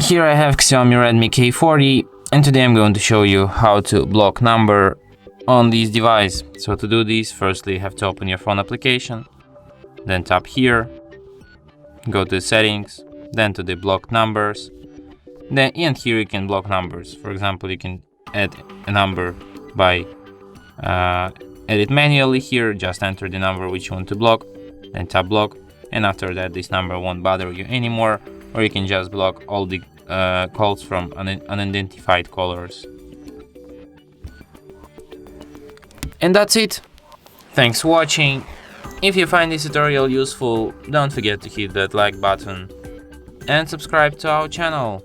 Here I have XIAOMI Redmi K40, and today I'm going to show you how to block number on this device. So to do this, firstly you have to open your phone application, then tap here, go to settings, then to the block numbers, and here you can block numbers. For example, you can add a number by edit manually. Here just enter the number which you want to block, then tap block, and after that this number won't bother you anymore, or you can just block all the calls from unidentified callers. And that's it. Thanks for watching. If you find this tutorial useful, don't forget to hit that like button and subscribe to our channel.